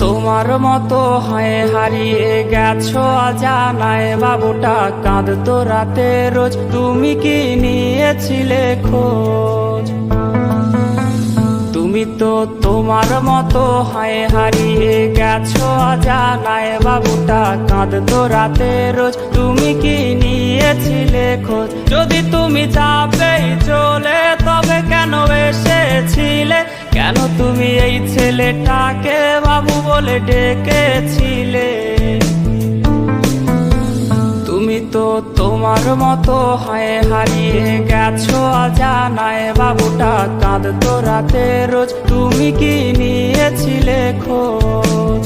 তোমার মতো হয় হারিয়ে গেছো অজানায়, বাবুটা কাঁদতো রাতে রোজ, তুমি কি নিয়েছিলে খোঁজ? তুমি তো তোমার মতো হয় হারিয়ে গেছো অজানায়, বাবুটা কাঁদতো রাতে রোজ, তুমি কি নিয়েছিলে খোঁজ? যদি তুমি যাবেই চলে তবে কেন এসেছিলে? কেন তুমি এই ছেলেটাকে বাবু বলে ডেকেছিলে? তুমি তো তোমার মতো হয় হারিয়ে গেছো অজানায়, বাবুটা কাঁদতো রাতে রোজ, তুমি কি নিয়েছিলে খোঁজ?